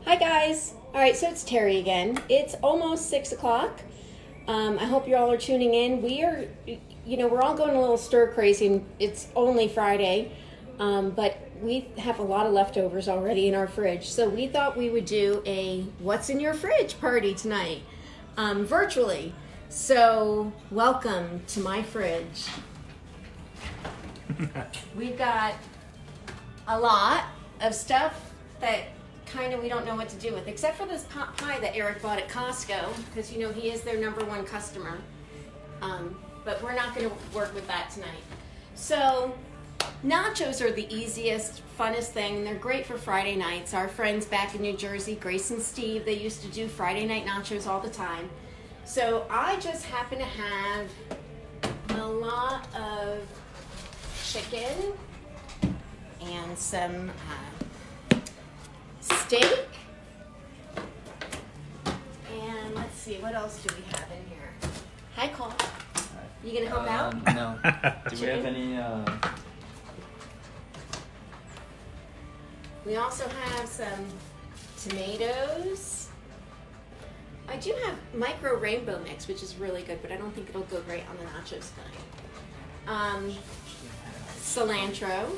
Hi guys. All right, so it's Terry again. It's almost 6 o'clock. I hope you all are tuning in. We're all going a little stir crazy. It's only Friday, but we have a lot of leftovers already in our fridge. So we thought we would do a What's in Your Fridge party tonight, virtually. So welcome to my fridge. We've got a lot of stuff that kind of we don't know what to do with, except for this pot pie that Eric bought at Costco, because he is their #1 customer. But we're not going to work with that tonight. So nachos are the easiest, funnest thing. They're great for Friday nights. Our friends back in New Jersey, Grace and Steve, they used to do Friday night nachos all the time. So I just happen to have a lot of chicken and some steak, and let's see, what else do we have in here? Hi, Cole. You gonna help out? No. Do we have any? We also have some tomatoes. I do have micro rainbow mix, which is really good, but I don't think it'll go great on the nachos tonight. Cilantro.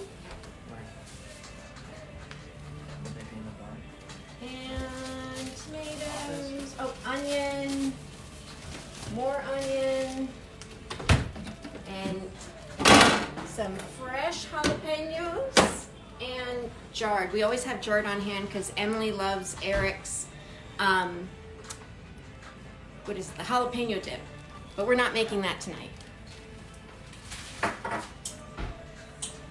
And tomatoes, onion, more onion, and some fresh jalapenos, and jarred. We always have jarred on hand because Emily loves Eric's, the jalapeno dip, but we're not making that tonight.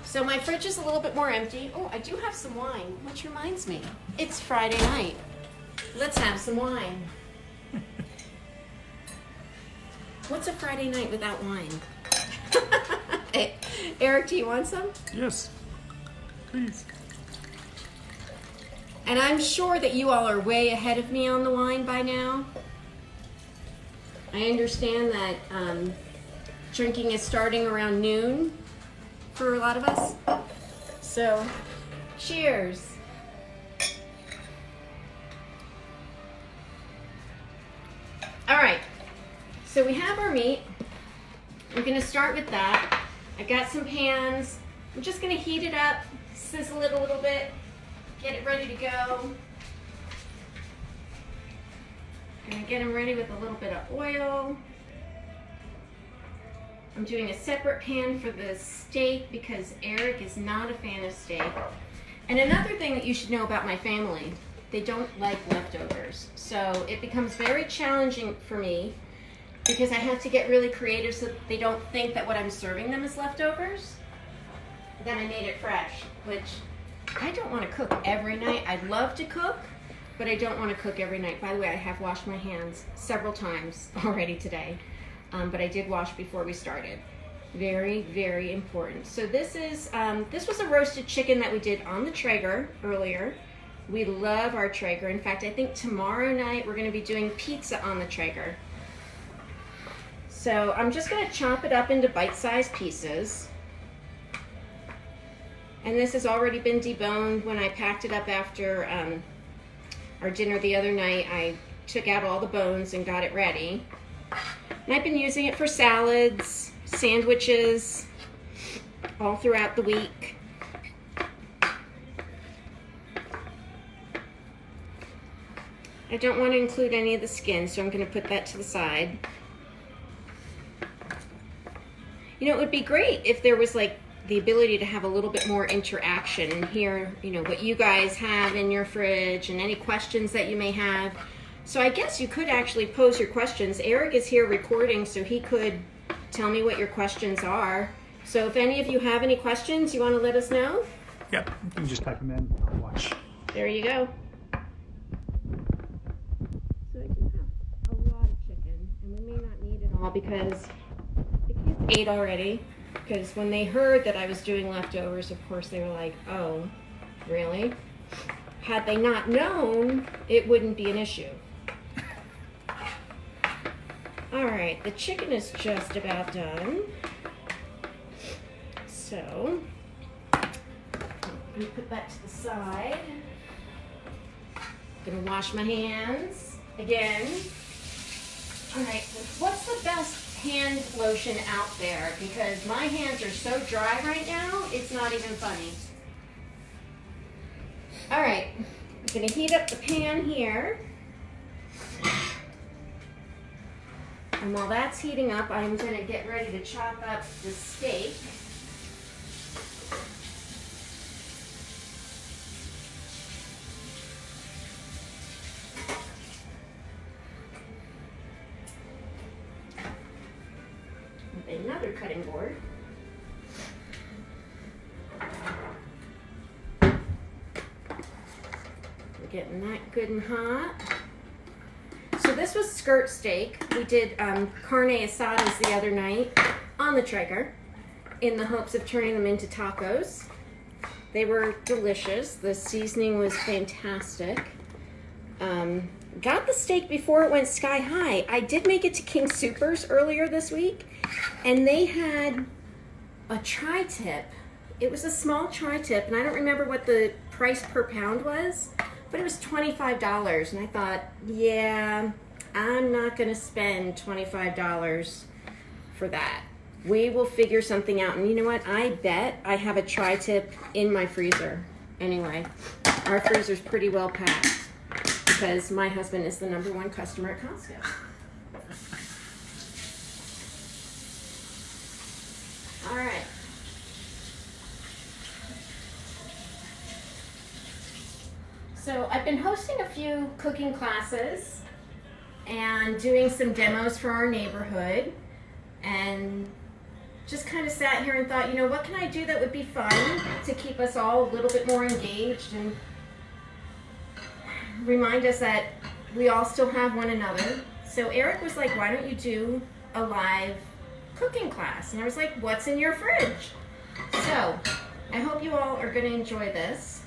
So my fridge is a little bit more empty. Oh, I do have some wine, which reminds me, it's Friday night. Let's have some wine. What's a Friday night without wine? Eric, do you want some? Yes, please. And I'm sure that you all are way ahead of me on the wine by now. I understand that drinking is starting around noon for a lot of us. So, cheers. All right, so we have our meat. We're gonna start with that. I've got some pans. I'm just gonna heat it up, sizzle it a little bit, get it ready to go. Gonna get them ready with a little bit of oil. I'm doing a separate pan for the steak because Eric is not a fan of steak. And another thing that you should know about my family, they don't like leftovers. So it becomes very challenging for me because I have to get really creative so that they don't think that what I'm serving them is leftovers. Then I made it fresh, which I don't want to cook every night. I'd love to cook, but I don't want to cook every night. By the way, I have washed my hands several times already today. But I did wash before we started. Very, very important. So this was a roasted chicken that we did on the Traeger earlier. We love our Traeger. In fact, I think tomorrow night we're going to be doing pizza on the Traeger. So I'm just going to chop it up into bite-sized pieces. And this has already been deboned. When I packed it up after our dinner the other night, I took out all the bones and got it ready. And I've been using it for salads, sandwiches, all throughout the week. I don't want to include any of the skin, so I'm going to put that to the side. It would be great if there was like the ability to have a little bit more interaction and hear, what you guys have in your fridge and any questions that you may have. So I guess you could actually pose your questions. Eric is here recording, so he could tell me what your questions are. So if any of you have any questions, you want to let us know? Yep, you can just type them in. I'll watch. There you go. So I do have a lot of chicken, and we may not need it all because the kids ate already. Because when they heard that I was doing leftovers, of course, they were like, oh, really? Had they not known, it wouldn't be an issue. All right, the chicken is just about done. So, I'm gonna put that to the side. Gonna wash my hands again. All right, what's the best hand lotion out there? Because my hands are so dry right now, it's not even funny. All right, I'm gonna heat up the pan here. And while that's heating up, I'm gonna get ready to chop up the steak. With another cutting board. We're getting that good and hot. So this was skirt steak. We did carne asadas the other night on the Traeger in the hopes of turning them into tacos. They were delicious. The seasoning was fantastic. Got the steak before it went sky high. I did make it to King Soopers earlier this week, and they had a tri-tip. It was a small tri-tip, and I don't remember what the price per pound was, but it was $25, and I thought, yeah, I'm not going to spend $25 for that. We will figure something out, and you know what? I bet I have a tri-tip in my freezer. Anyway, our freezer's pretty well packed because my husband is the #1 customer at Costco. All right. So I've been hosting a few cooking classes and doing some demos for our neighborhood, and just kind of sat here and thought, you know, what can I do that would be fun to keep us all a little bit more engaged and remind us that we all still have one another. So Eric was like, why don't you do a live cooking class? And I was like, what's in your fridge? So I hope you all are going to enjoy this.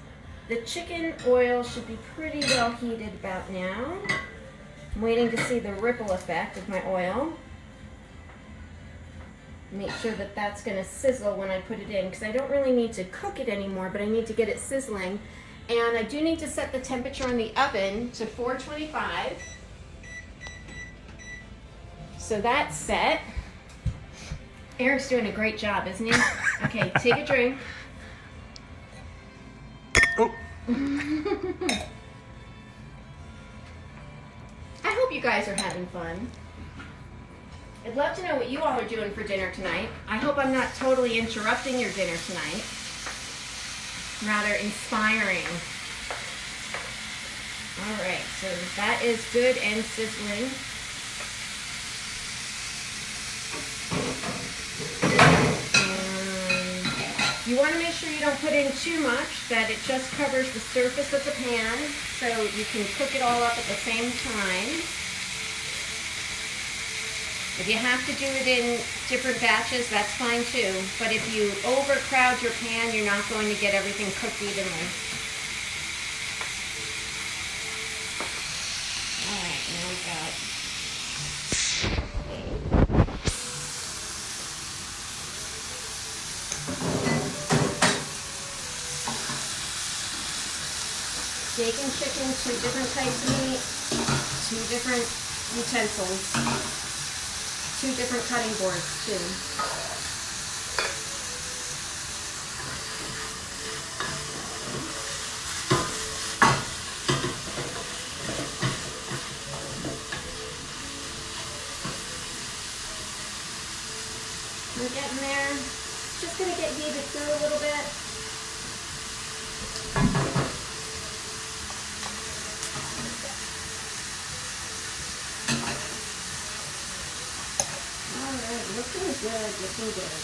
The chicken oil should be pretty well heated about now. I'm waiting to see the ripple effect of my oil. Make sure that that's going to sizzle when I put it in, because I don't really need to cook it anymore, but I need to get it sizzling. And I do need to set the temperature on the oven to 425. So that's set. Eric's doing a great job, isn't he? Okay, take a drink. Oh. I hope you guys are having fun. I'd love to know what you all are doing for dinner tonight. I hope I'm not totally interrupting your dinner tonight. Rather inspiring. All right, so that is good and sizzling. And you want to make sure you don't put in too much, that it just covers the surface of the pan so you can cook it all up at the same time. If you have to do it in different batches, that's fine too. But if you overcrowd your pan, you're not going to get everything cooked evenly. All right, now we've got steak and chicken, 2 different types of meat, 2 different utensils. 2 different cutting boards too. We're getting there. Just gonna get heated through a little bit. Looking good.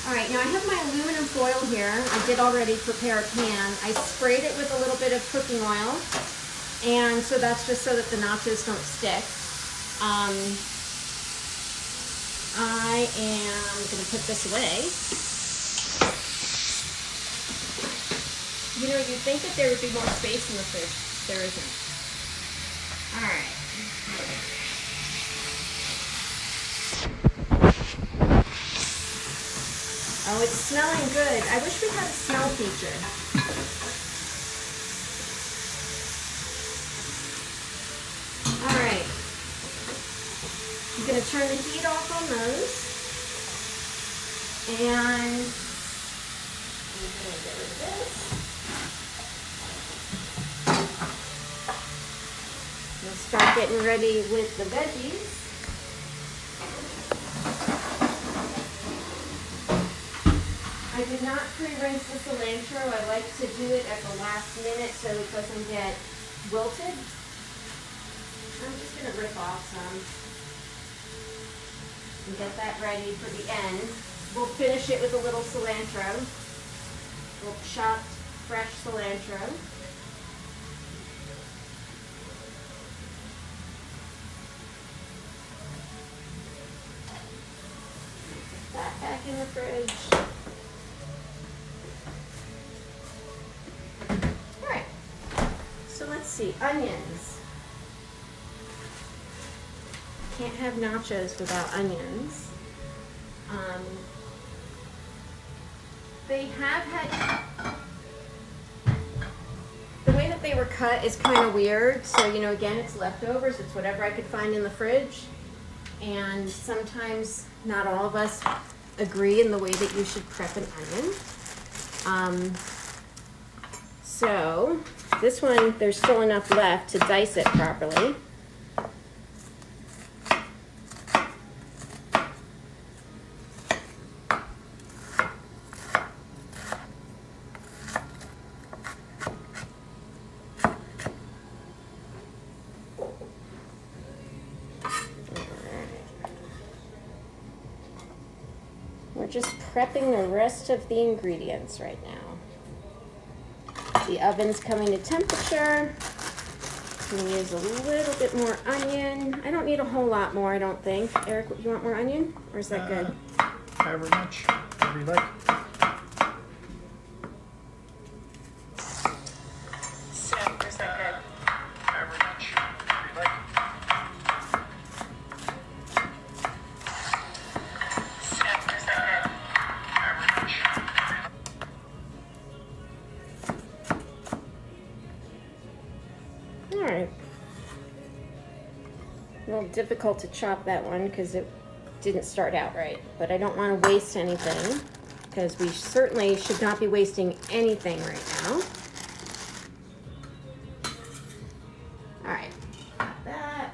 All right, now I have my aluminum foil here. I did already prepare a pan. I sprayed it with a little bit of cooking oil, and so that's just so that the nachos don't stick. I am going to put this away. You know, you'd think that there would be more space in the fridge. There isn't. All right. Oh, it's smelling good. I wish we had a smell feature. going to turn the heat off on those. And I'm going to get rid of this. We'll start getting ready with the veggies. I did not pre-rinse the cilantro. I like to do it at the last minute so it doesn't get wilted. I'm just going to rip off some and get that ready for the end. We'll finish it with a little cilantro, little chopped fresh cilantro. Put that back in the fridge. All right, so let's see, onions. Can't have nachos without onions. They have had, the way that they were cut is kind of weird. So, you know, again, it's leftovers. It's whatever I could find in the fridge. And sometimes not all of us agree in the way that you should prep an onion. So this one, there's still enough left to dice it properly. We're just prepping the rest of the ingredients right now. The oven's coming to temperature. I'm going to use a little bit more onion. I don't need a whole lot more, I don't think. Eric, you want more onion? Or is that good? However much, whatever you like. Alright. A little difficult to chop that one because it didn't start out right. But I don't want to waste anything because we certainly should not be wasting anything right now. Alright, got that.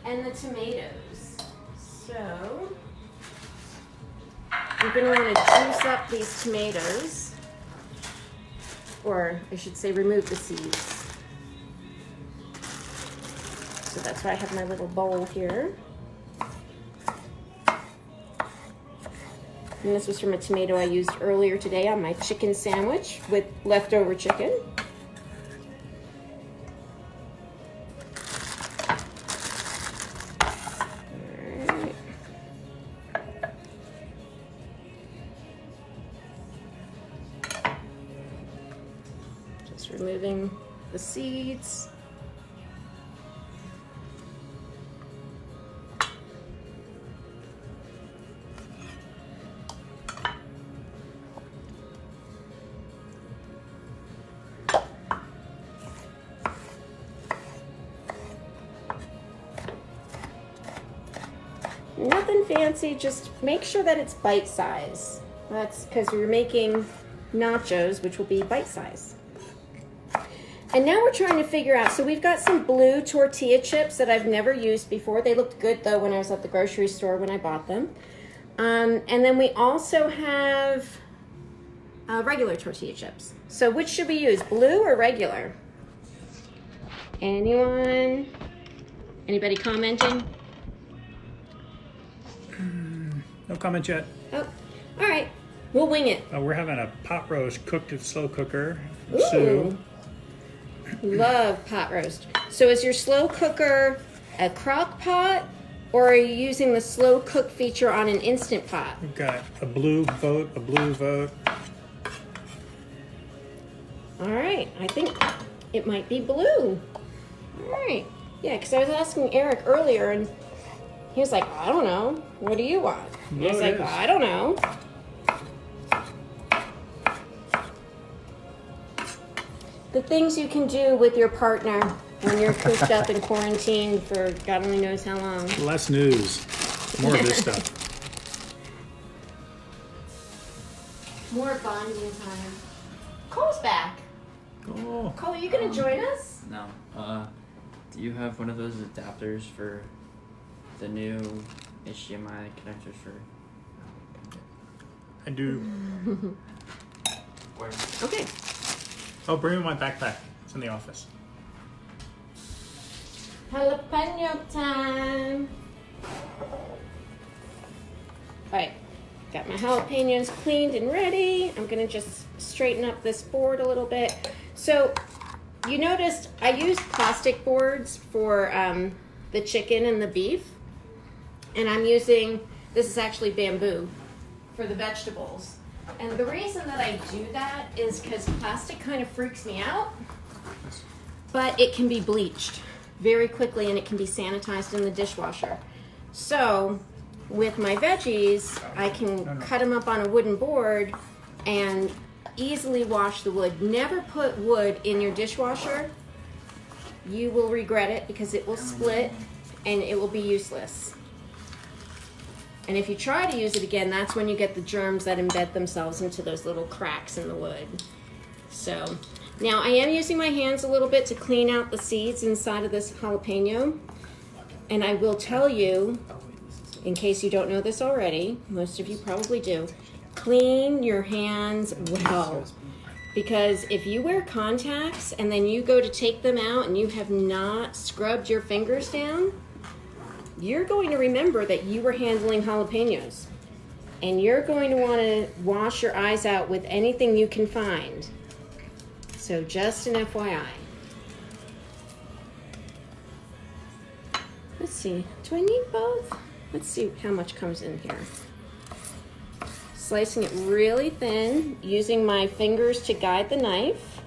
And the tomatoes. So, you're going to want to juice up these tomatoes. Or I should say remove the seeds. So that's why I have my little bowl here. And this was from a tomato I used earlier today on my chicken sandwich with leftover chicken. Removing the seeds. Nothing fancy, just make sure that it's bite size. That's because we're making nachos, which will be bite size. And now we're trying to figure out, so we've got some blue tortilla chips that I've never used before. They looked good though when I was at the grocery store when I bought them. And then we also have regular tortilla chips. So which should we use, blue or regular? Anyone? Anybody commenting? No comment yet. Oh, all right, we'll wing it. We're having a pot roast cooked in slow cooker. Ooh. Sue. Love pot roast. So is your slow cooker a crock pot or are you using the slow cook feature on an Instant Pot? We've got a blue vote, a blue vote. All right, I think it might be blue. All right, yeah, because I was asking Eric earlier and he was like, I don't know. What do you want? And I was like, I don't know. The things you can do with your partner when you're cooped up in quarantine for God only knows how long. Less news. More of this stuff. More bonding time. Cole's back. Oh. Cole, are you gonna join us? No. Do you have one of those adapters for the new HDMI connectors for? I do. Where? Okay. Oh, bring me my backpack. It's in the office. Jalapeno time. Alright, got my jalapenos cleaned and ready. I'm gonna just straighten up this board a little bit. So, you noticed I used plastic boards for the chicken and the beef. And I'm using, this is actually bamboo for the vegetables. And the reason that I do that is because plastic kind of freaks me out, but it can be bleached very quickly and it can be sanitized in the dishwasher. So with my veggies, I can cut them up on a wooden board and easily wash the wood. Never put wood in your dishwasher. You will regret it because it will split and it will be useless. And if you try to use it again, that's when you get the germs that embed themselves into those little cracks in the wood. So now I am using my hands a little bit to clean out the seeds inside of this jalapeno. And I will tell you, in case you don't know this already, most of you probably do, clean your hands well. Because if you wear contacts and then you go to take them out and you have not scrubbed your fingers down, you're going to remember that you were handling jalapenos. And you're going to want to wash your eyes out with anything you can find. So just an FYI. Let's see, do I need both? Let's see how much comes in here. Slicing it really thin, using my fingers to guide the knife.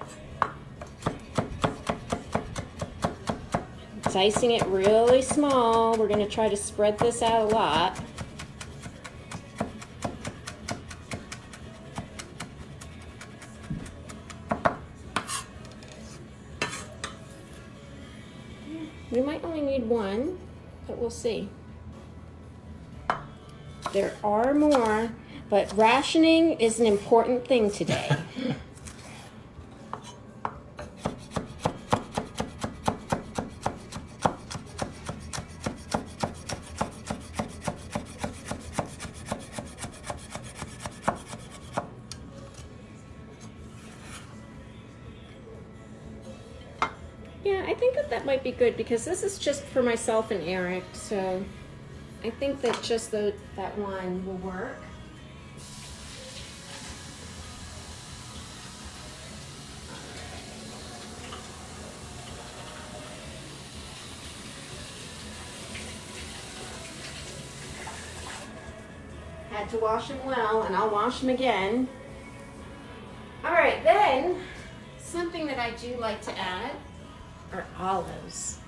Dicing it really small. We're going to try to spread this out a lot. We might only need one, but we'll see. There are more, but rationing is an important thing today. Yeah, I think that might be good because this is just for myself and Eric, so I think that just that one will work. Had to wash them well, and I'll wash them again. All right, then, something that I do like to add are olives.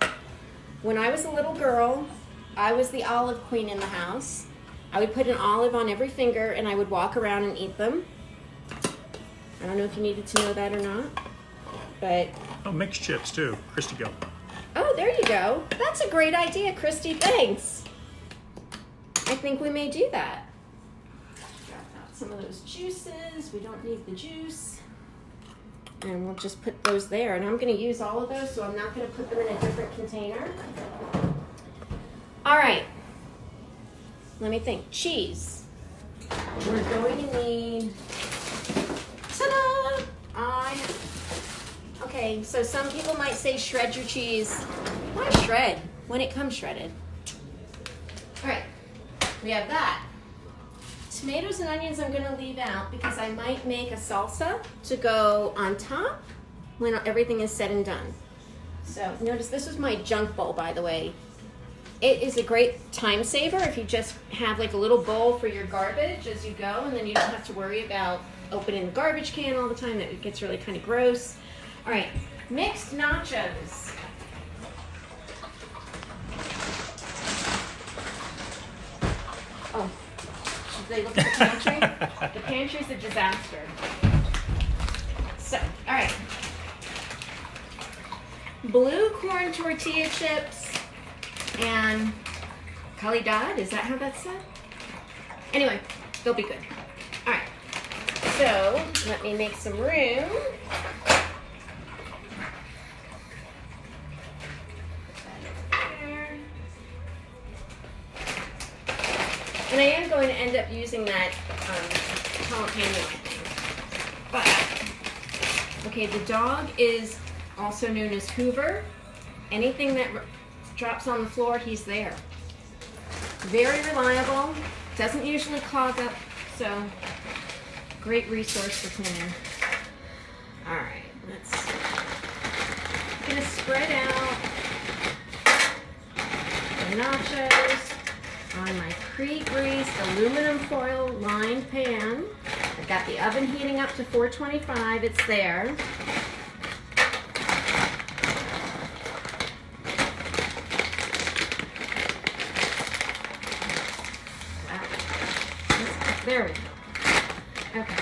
When I was a little girl, I was the olive queen in the house. I would put an olive on every finger and I would walk around and eat them. I don't know if you needed to know that or not, but... Oh, mixed chips too. Christy go. Oh, there you go. That's a great idea, Christy. Thanks. I think we may do that. Drop out some of those juices. We don't need the juice. And we'll just put those there. And I'm going to use all of those, so I'm not going to put them in a different container. All right. Let me think. Cheese. We're going to need... Ta-da! Okay, so some people might say shred your cheese. Why shred when it comes shredded? All right. We have that. Tomatoes and onions I'm going to leave out because I might make a salsa to go on top when everything is said and done. So notice this was my junk bowl, by the way. It is a great time saver if you just have like a little bowl for your garbage as you go, and then you don't have to worry about opening the garbage can all the time. That gets really kind of gross. All right, mixed nachos. Oh. They look at the pantry. The pantry's a disaster. So, all right. blue corn tortilla chips and calidad. Is that how that's said? Anyway, they'll be good. All right. So let me make some room. And I am going to end up using that jalapeno, I think. But, okay, the dog is also known as Hoover. Anything that drops on the floor, he's there. Very reliable, doesn't usually clog up, so great resource for cleaning. All right, let's see. I'm gonna spread out the nachos on my pre-greased aluminum foil lined pan. I've got the oven heating up to 425. It's there. Wow. There we go. Okay.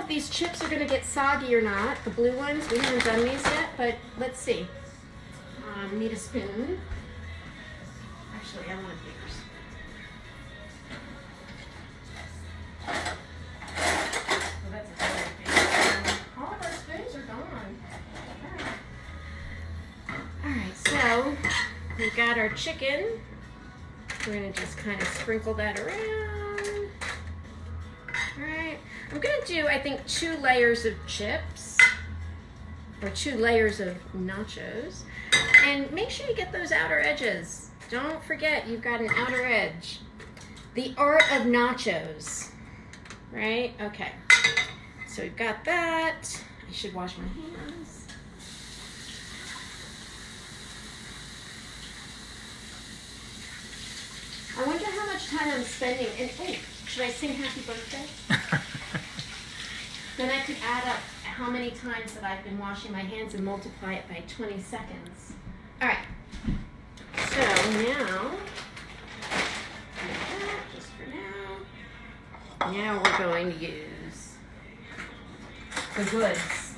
These chips are going to get soggy or not. The blue ones, we haven't done these yet, but let's see. Need a spoon. Actually, I want a bigger spoon. Well, that's a better thing. All of our spoons are gone. All right, so we've got our chicken. We're going to just kind of sprinkle that around. All right. I'm gonna do, I think, 2 layers of chips, or 2 layers of nachos, and make sure you get those outer edges. Don't forget, you've got an outer edge. The art of nachos, right? Okay, so we've got that. I should wash my hands. I wonder how much time I'm spending, and oh, should I sing happy birthday? Then I could add up how many times that I've been washing my hands and multiply it by 20 seconds. All right. So now, just for now. Now we're going to use the goods.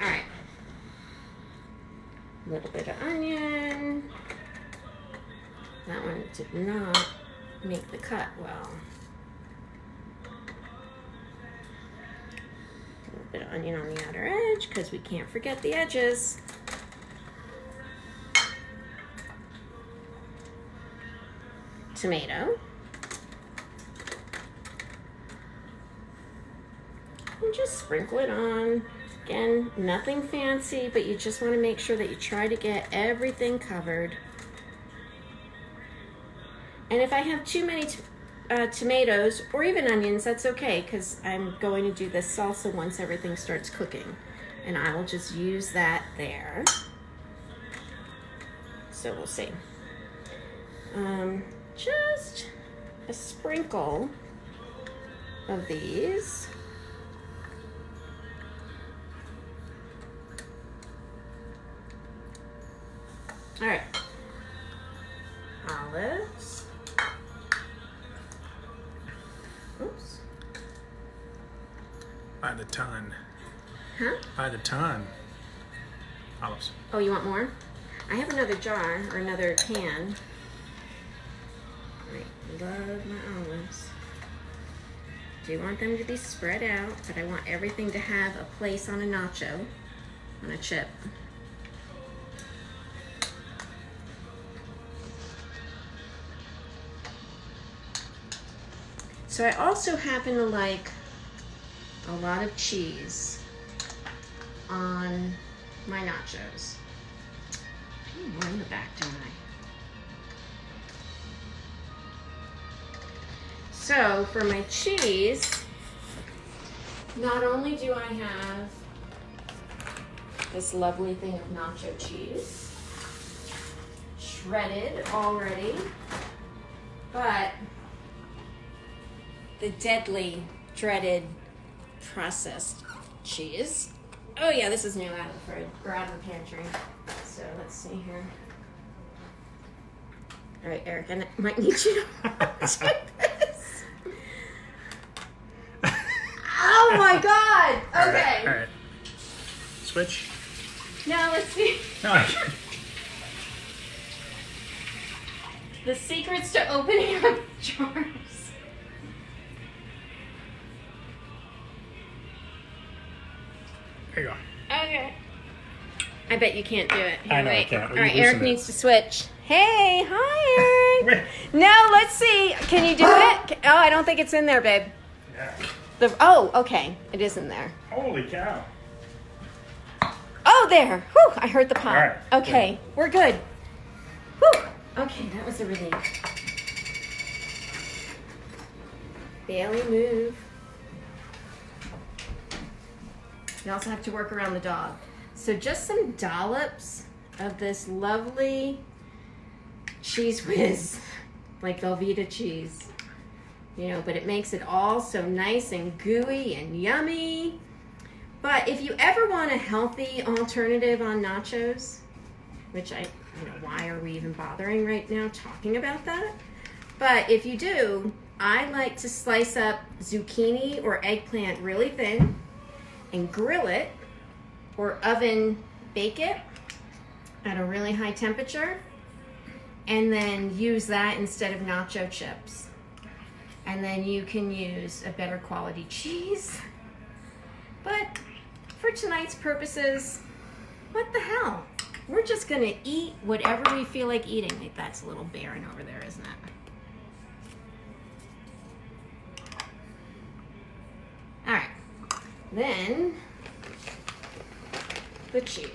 All right. A little bit of onion. That one did not make the cut well. A little bit of onion on the outer edge because we can't forget the edges. Tomato. And just sprinkle it on. Again, nothing fancy, but you just want to make sure that you try to get everything covered. And if I have too many tomatoes or even onions, that's okay, because I'm going to do this salsa once everything starts cooking. And I will just use that there. So we'll see. Just a sprinkle of these. All right. Olives. Oops. By the ton. Huh? By the ton. Olives. Oh, you want more? I have another jar or another can. I love my olives. Do want them to be spread out, but I want everything to have a place on a nacho, on a chip. So I also happen to like a lot of cheese on my nachos. More in the back, don't I? So for my cheese, not only do I have this lovely thing of nacho cheese, shredded already, but the deadly, dreaded processed cheese. Oh yeah, this is new out of the fridge, or out of the pantry. So let's see here. All right, Eric, I might need you to check this. Oh my God! Okay. All right. Switch. Now let's see. No. The secrets to opening up jars. There you go. Okay. I bet you can't do it. Here, I know I wait. can't. All Will you right, Eric loosen it? needs to switch. Hey, hi, Eric. Now let's see. Can you do it? Oh, I don't think it's in there, babe. Yeah. Oh, okay. It is in there. Holy cow. Oh, there. Whew, I heard the pop. All right. Okay, we're good. Whew. Okay, that was a relief. Bailey, move. You also have to work around the dog. So just some dollops of this lovely cheese whiz, like Velveeta cheese. You know, but it makes it all so nice and gooey and yummy. But if you ever want a healthy alternative on nachos, which why are we even bothering right now talking about that? But if you do, I like to slice up zucchini or eggplant really thin and grill it or oven bake it at a really high temperature, and then use that instead of nacho chips. And then you can use a better quality cheese. But for tonight's purposes, what the hell? We're just gonna eat whatever we feel like eating. Like, that's a little barren over there, isn't it? All right, then the cheese.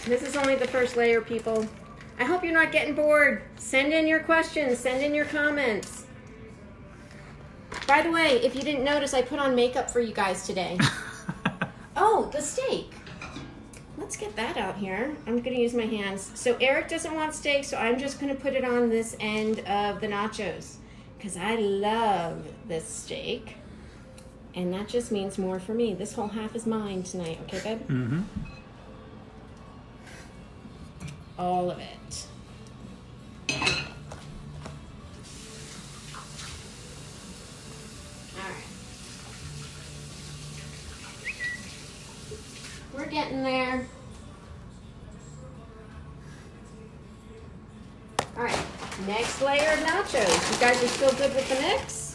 This is only the first layer, people. I hope you're not getting bored. Send in your questions, send in your comments. By the way, if you didn't notice, I put on makeup for you guys today. Oh, the steak. Let's get that out here. I'm gonna use my hands. So Eric doesn't want steak, so I'm just gonna put it on this end of the nachos, because I love this steak. And that just means more for me. This whole half is mine tonight, okay, babe? Mm-hmm. All of it. All right. We're getting there. All right, next layer of nachos. You guys are still good with the mix?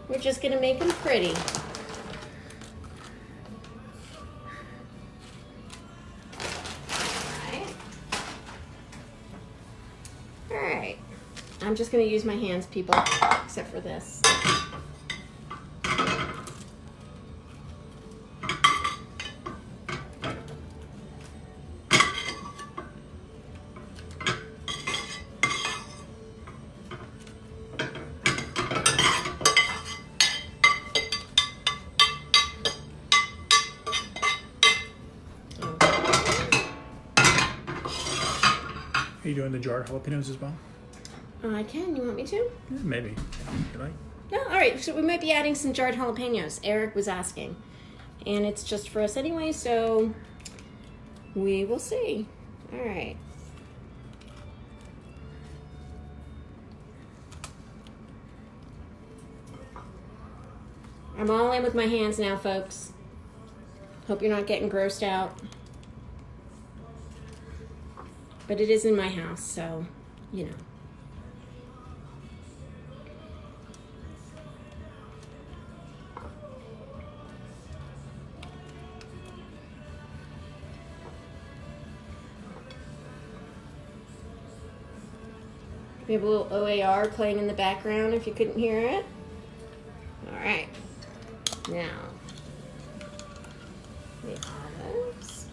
We're just gonna make them pretty. All right. I'm just gonna use my hands, people, except for this. Are you doing the jarred jalapenos as well? I can. You want me to? Yeah, maybe. You like? No. All right. So we might be adding some jarred jalapenos. Eric was asking, and it's just for us anyway. So we will see. All right. I'm all in with my hands now, folks. Hope you're not getting grossed out. But it is in my house, so, you know. We have a little OAR playing in the background if you couldn't hear it. All right. Now, the olives.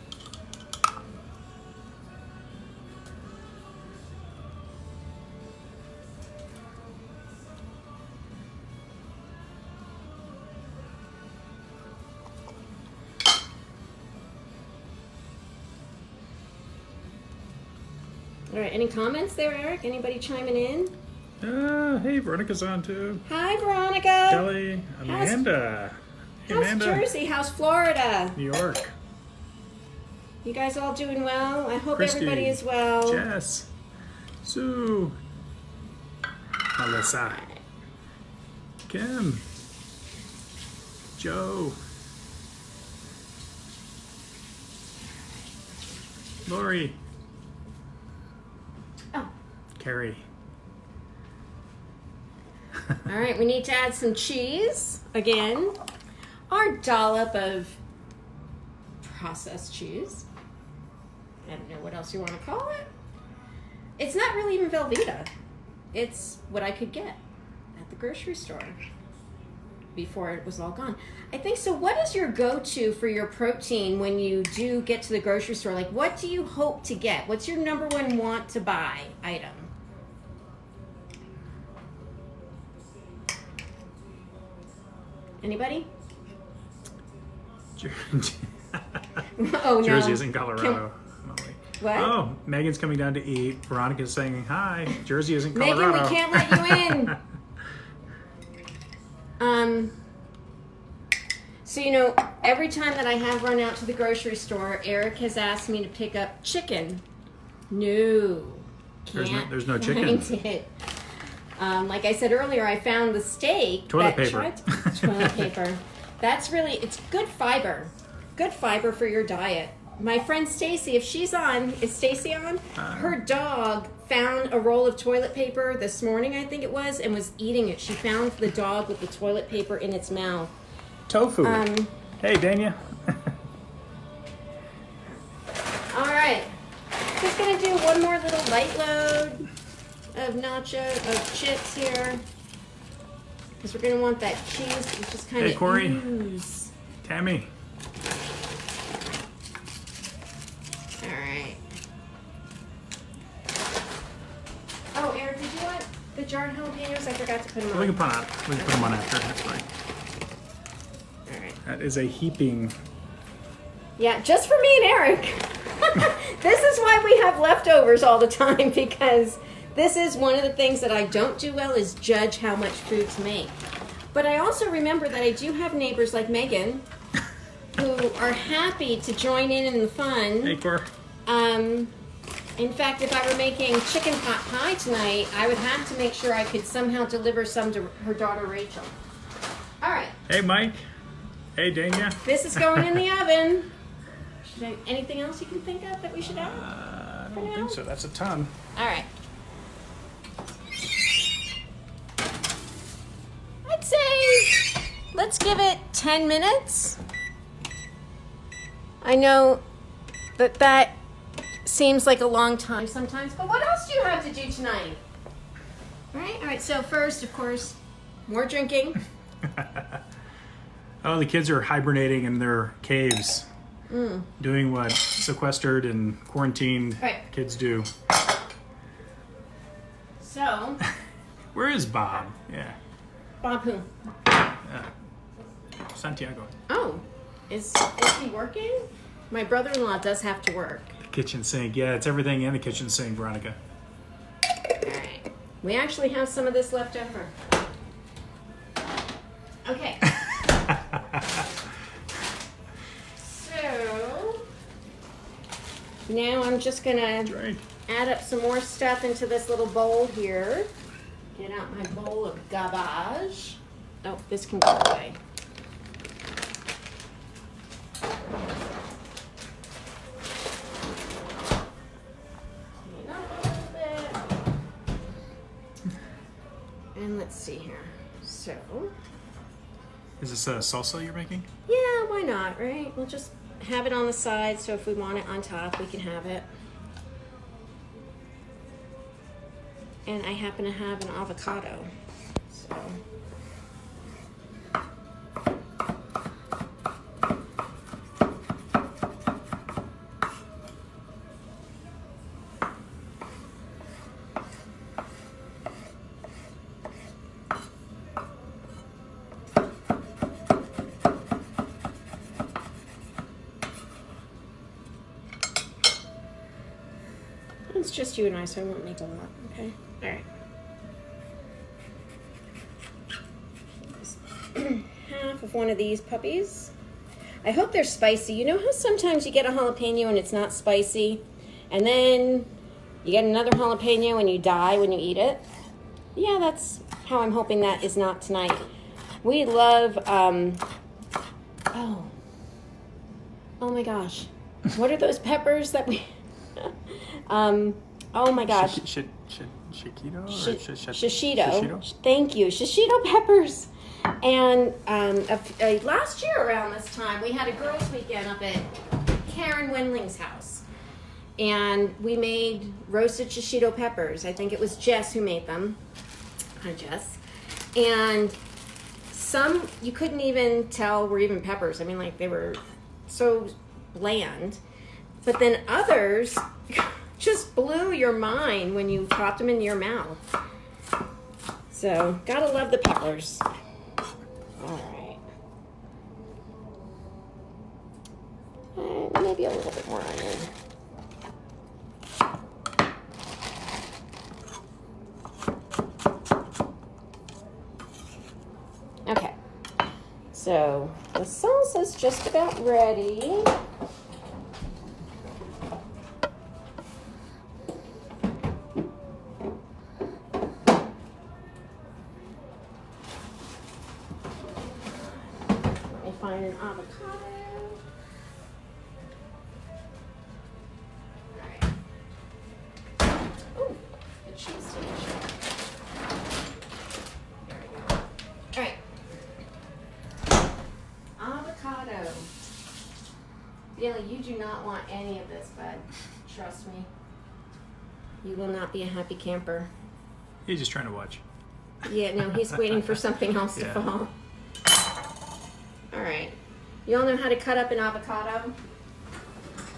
All right, any comments there, Eric? Anybody chiming in? Hey, Veronica's on too. Hi, Veronica. Kelly, Amanda. Hey, How's Amanda. Jersey? How's Florida? New York. You guys all doing well? I hope Christy, everybody is well. Jess. Sue. Melissa. Kim. Joe. Lori. Oh. Carrie. All right, we need to add some cheese again. Our dollop of processed cheese. I don't know what else you want to call it. It's not really even Velveeta. It's what I could get at the grocery store before it was all gone. I think so. What is your go-to for your protein when you do get to the grocery store? Like, what do you hope to get? What's your number one want to buy item? Anybody? Oh, no. Jersey is in Colorado. Molly. What? Oh, Megan's coming down to eat. Veronica's saying hi. Jersey is in Colorado. Megan, we can't let you in. So, you know, every time that I have run out to the grocery store, Eric has asked me to pick up chicken. No. There's no chicken. Find it. Like I said earlier, I found the steak. Toilet paper. Toilet paper. That's really, it's good fiber. Good fiber for your diet. My friend Stacy, if she's on, is Stacy on? Her dog found a roll of toilet paper this morning, I think it was, and was eating it. She found the dog with the toilet paper in its mouth. Tofu. Hey, Dania. All right. Just going to do one more little light load of chips here. Because we're going to want that cheese to just kind of Corey. ooze. Tammy. All right. Oh, Eric, did you want the jarred jalapenos? I forgot to put them on. We can put them on after. That's fine. All right. That is a heaping. Yeah, just for me and Eric. This is why we have leftovers all the time, because this is one of the things that I don't do well is judge how much food to make. But I also remember that I do have neighbors like Megan who are happy to join in the fun. Hey, Cor. In fact, if I were making chicken pot pie tonight, I would have to make sure I could somehow deliver some to her daughter Rachel. All right. Hey, Mike. Hey, Dania. This is going in the oven. Anything else you can think of that we should add? I don't think so. That's a ton. All right. I'd say let's give it 10 minutes. I know that seems like a long time sometimes, but what else do you have to do tonight? All right, so first, of course, more drinking. Oh, the kids are hibernating in their caves. Doing what sequestered and quarantined kids do. So. Where is Bob? Yeah. Bob who? Santiago. Oh, is he working? My brother-in-law does have to work. Kitchen sink. Yeah, it's everything in the kitchen sink, Veronica. All right. We actually have some of this left over. Okay. So now I'm just gonna add up some more stuff into this little bowl here. Get out my bowl of garbage. Oh, this can go away. Clean up a little bit. And let's see here. So. Is this a salsa you're making? Yeah, why not, right? We'll just have it on the side, so if we want it on top, we can have it. and I happen to have an avocado. So. It's just you and I, so I won't make a lot, okay? All right. Half of one of these puppies. I hope they're spicy. You know how sometimes you get a jalapeno and it's not spicy, and then you get another jalapeno and you die when you eat it? Yeah, that's how I'm hoping that is not tonight. We love, oh my gosh. What are those peppers that we... oh my gosh. Shishito? Shishito. Thank you. Shishito peppers. And last year around this time, we had a girls' weekend up at Karen Wendling's house. And we made roasted shishito peppers. I think it was Jess who made them. Hi, Jess. And some you couldn't even tell were even peppers. I mean, like, they were so bland. But then others just blew your mind when you popped them in your mouth. So, gotta love the peppers. All right. Maybe a little bit more onion. Okay. So, the salsa's just about ready. Find an avocado. Alright. Oh, the cheese sandwich. There we go. Alright. Avocado. Bailey, you do not want any of this, bud. Trust me. You will not be a happy camper. He's just trying to watch. Yeah, no, he's waiting for something else to fall. Alright, you all know how to cut up an avocado?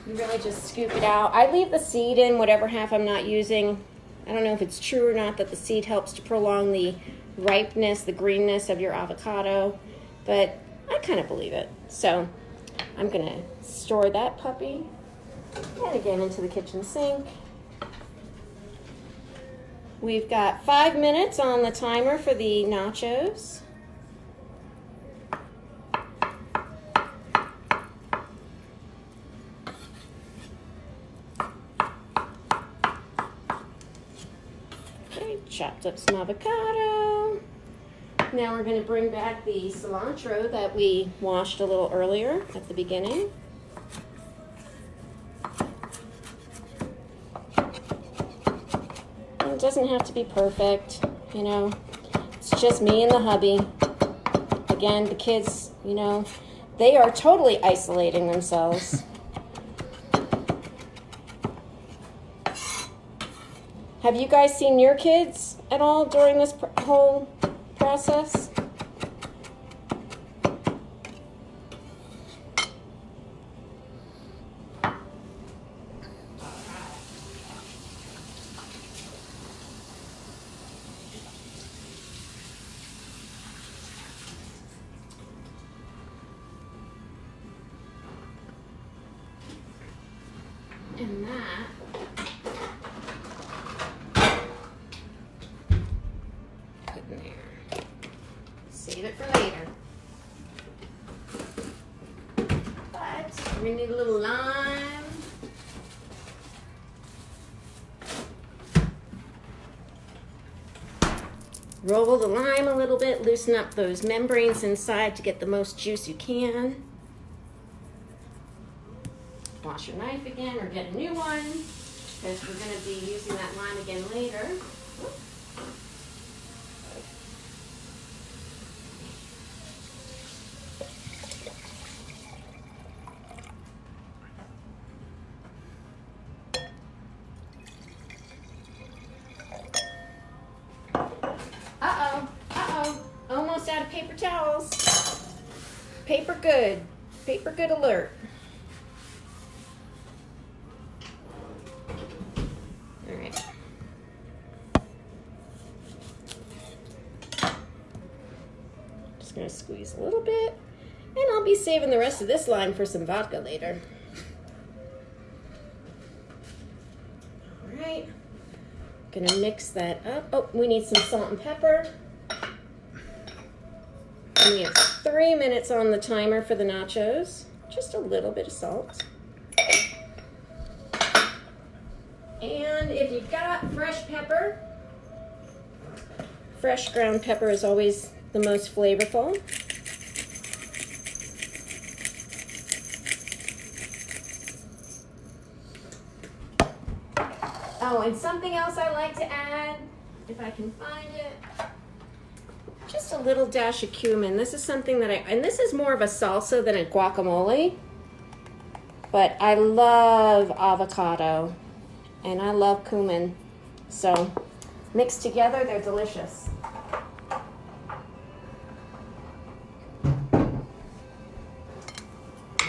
You really just scoop it out. I leave the seed in whatever half I'm not using. I don't know if it's true or not that the seed helps to prolong the ripeness, the greenness of your avocado, but I kind of believe it. So I'm going to store that puppy and again into the kitchen sink. We've got 5 minutes on the timer for the nachos. Chopped up some avocado. Now we're going to bring back the cilantro that we washed a little earlier at the beginning. And it doesn't have to be perfect, you know. It's just me and the hubby. Again, the kids, you know, they are totally isolating themselves. Have you guys seen your kids at all during this whole process? And that put in there. Save it for later. But we're gonna need a little lime. Roll the lime a little bit, loosen up those membranes inside to get the most juice you can. Wash your knife again or get a new one because we're going to be using that lime again later. out of paper towels. Paper good. Paper good alert. All right. Just gonna squeeze a little bit, and I'll be saving the rest of this lime for some vodka later. All right. Gonna mix that up. Oh, we need some salt and pepper. And we have 3 minutes on the timer for the nachos. Just a little bit of salt. And if you've got fresh pepper, fresh ground pepper is always the most flavorful. Oh, and something else I like to add, if I can find it, just a little dash of cumin. This is something that and this is more of a salsa than a guacamole, but I love avocado and I love cumin. So mixed together, they're delicious.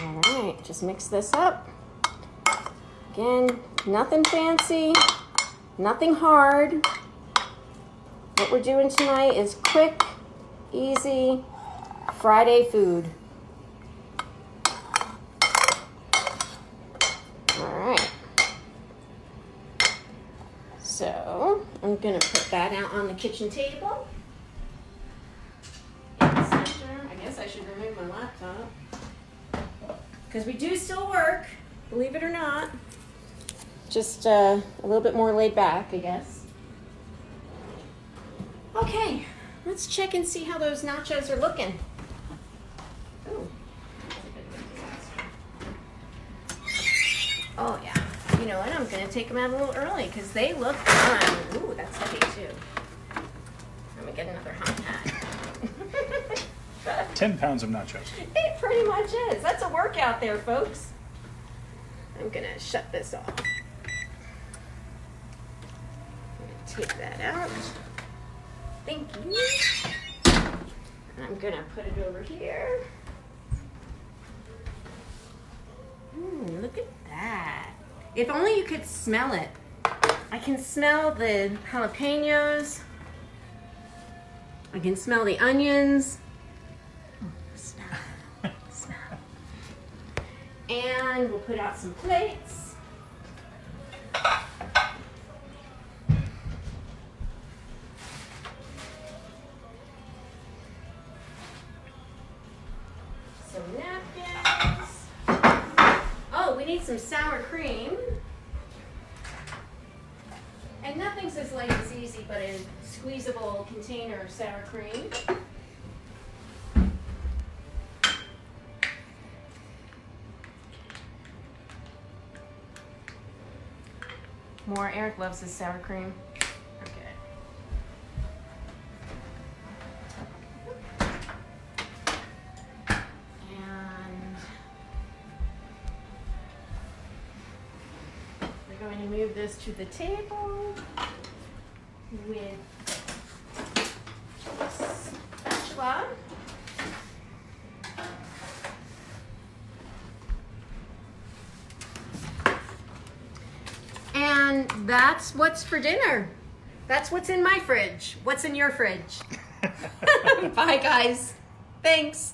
All right, just mix this up. Again, nothing fancy, nothing hard. What we're doing tonight is quick, easy Friday food. All right. So I'm gonna put that out on the kitchen table. In the center. I guess I should remove my laptop, because we do still work, believe it or not. Just a little bit more laid back, I guess. Okay, let's check and see how those nachos are looking. Ooh. Oh yeah, you know what? I'm gonna take them out a little early because they look fun. Ooh, that's heavy too. Let me get another hot hat. 10 pounds of nachos. It pretty much is. That's a workout there, folks. I'm gonna shut this off. Take that out. Thank you. And I'm gonna put it over here. Look at that. If only you could smell it. I can smell the jalapenos. I can smell the onions. Oh, smell. Smell. And we'll put out some plates. Napkins. Oh, we need some sour cream. And nothing's as light as easy but a squeezable container of sour cream. More. Eric loves his sour cream. Okay. We're going to move this to the table with a spatula. And that's what's for dinner. That's what's in my fridge. What's in your fridge? Bye, guys. Thanks.